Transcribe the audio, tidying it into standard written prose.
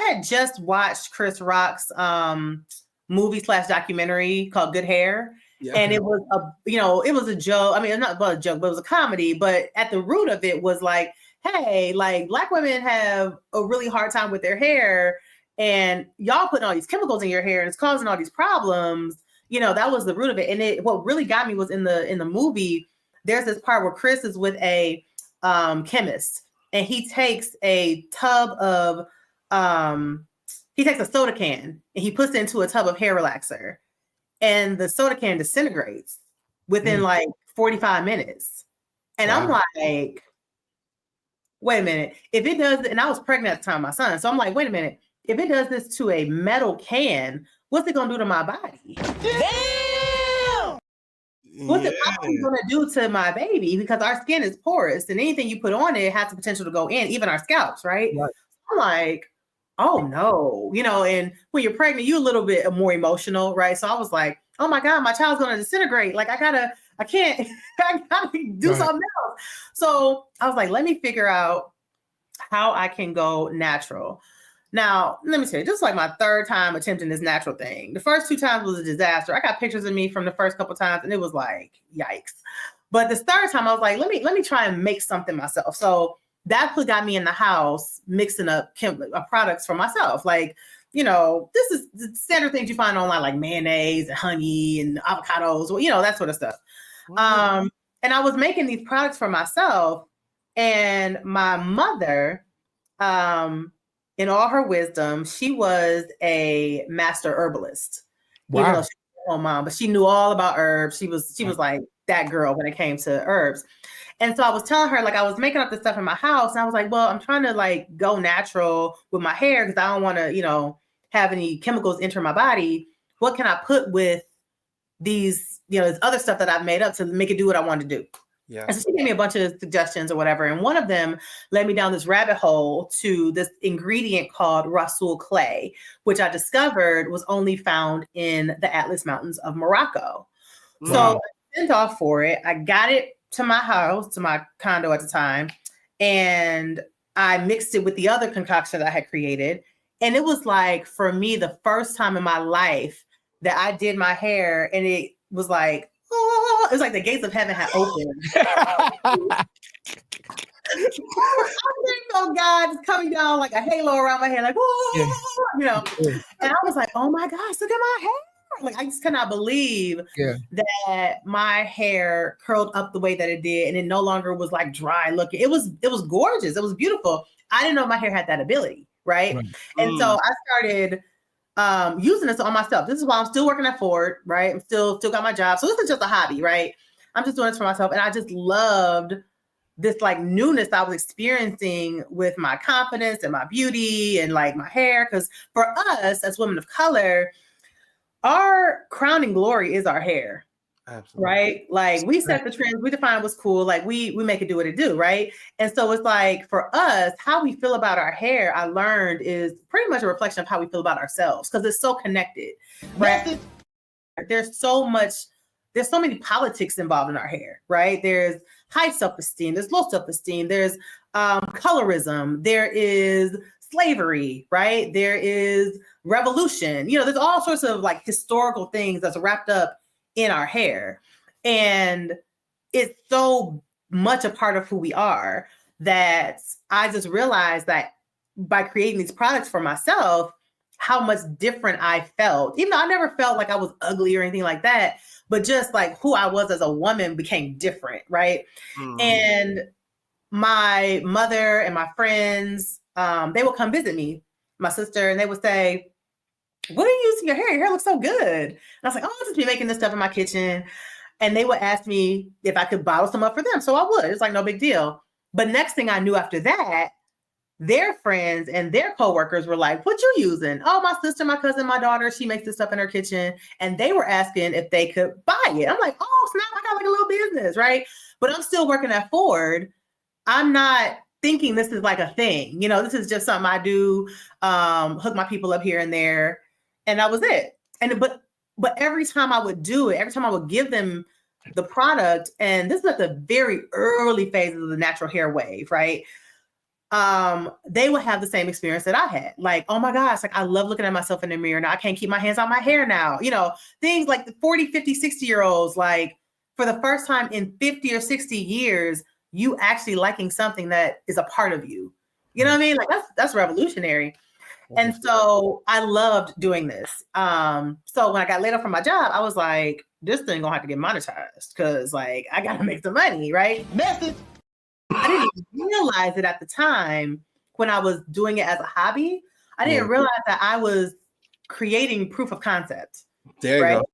had just watched Chris Rock's movie / documentary called Good Hair. Yeah. And it was it was a joke. I mean, not a joke, but it was a comedy. But at the root of it was like, hey, like Black women have a really hard time with their hair, and y'all putting all these chemicals in your hair and it's causing all these problems. That was the root of it. And what really got me was in the movie, there's this part where Chris is with a chemist, and he takes a tub of he takes a soda can and he puts it into a tub of hair relaxer, and the soda can disintegrates within like 45 minutes. And wow. I'm like, wait a minute, if it does, and I was pregnant at the time of my son, so I'm like, wait a minute, if it does this to a metal can, what's it gonna do to my body? Damn! What's it gonna do to my baby? Because our skin is porous, and anything you put on it has the potential to go in, even our scalps, right? I'm like, oh no, and when you're pregnant, you're a little bit more emotional, right? So I was like, oh my God, my child's gonna disintegrate. Like I gotta do something else. So I was like, let me figure out how I can go natural. Now, let me tell you, this is like my third time attempting this natural thing. The first 2 times was a disaster. I got pictures of me from the first couple of times, and it was like, yikes. But this third time I was like, let me try and make something myself. So that's what got me in the house mixing up products for myself. Like, this is the standard things you find online, like mayonnaise and honey and avocados, that sort of stuff. Mm-hmm. And I was making these products for myself, and my mother, in all her wisdom, she was a master herbalist. Wow. Even though she was her mom, but she knew all about herbs. She was like that girl when it came to herbs. And so I was telling her, like, I was making up this stuff in my house, and I was like, well, I'm trying to like go natural with my hair because I don't want to, have any chemicals enter my body. What can I put with these, this other stuff that I've made up to make it do what I want to do? Yeah. And so she gave me a bunch of suggestions or whatever. And one of them led me down this rabbit hole to this ingredient called Rasoul clay, which I discovered was only found in the Atlas Mountains of Morocco. Wow. So I sent off for it. I got it to my house, to my condo at the time, and I mixed it with the other concoction that I had created. And it was like, for me, the first time in my life that I did my hair, and it was like, oh, it was like the gates of heaven had opened. I felt God just coming down like a halo around my head, like, oh, yeah. And I was like, oh my gosh, look at my hair. Like, I just cannot believe that my hair curled up the way that it did, and it no longer was like dry looking. It was gorgeous. It was beautiful. I didn't know my hair had that ability, right? And so I started using this on myself. This is why I'm still working at Ford, right? I'm still got my job. So this is just a hobby, right? I'm just doing this for myself. And I just loved this like newness I was experiencing with my confidence and my beauty and like my hair. Because for us as women of color, our crowning glory is our hair. Absolutely. Right? Like we set the trends, we define what's cool, like we make it do what it do, right? And so it's like for us, how we feel about our hair, I learned is pretty much a reflection of how we feel about ourselves, because it's so connected, right? There's so many politics involved in our hair, right? There's high self-esteem, there's low self-esteem, there's colorism, there is slavery, right? There is revolution, there's all sorts of like historical things that's wrapped up in our hair. And it's so much a part of who we are that I just realized that by creating these products for myself, how much different I felt. Even though I never felt like I was ugly or anything like that, but just like who I was as a woman became different, right? Mm. And my mother and my friends, they would come visit me, my sister, and they would say, what are you using your hair? Your hair looks so good. And I was like, oh, I'll just be making this stuff in my kitchen. And they would ask me if I could bottle some up for them. So I would. It's like no big deal. But next thing I knew after that, their friends and their coworkers were like, what you using? Oh, my sister, my cousin, my daughter, she makes this stuff in her kitchen. And they were asking if they could buy it. I'm like, oh, snap, I got like a little business, right? But I'm still working at Ford. I'm not thinking this is like a thing. This is just something I do, hook my people up here and there. And that was it. And but every time I would do it, every time I would give them the product, and this is at the very early phases of the natural hair wave, right? they would have the same experience that I had. Like, oh my gosh, like I love looking at myself in the mirror now. I can't keep my hands on my hair now. You know, things like the 40, 50, 60-year-olds, like for the first time in 50 or 60 years, you actually liking something that is a part of you. You know what I mean? Like that's revolutionary. And so I loved doing this. So when I got laid off from my job, I was like, this thing gonna have to get monetized because like I gotta make some money, right? Message. I didn't realize it at the time when I was doing it as a hobby. I didn't realize that I was creating proof of concept. There you go.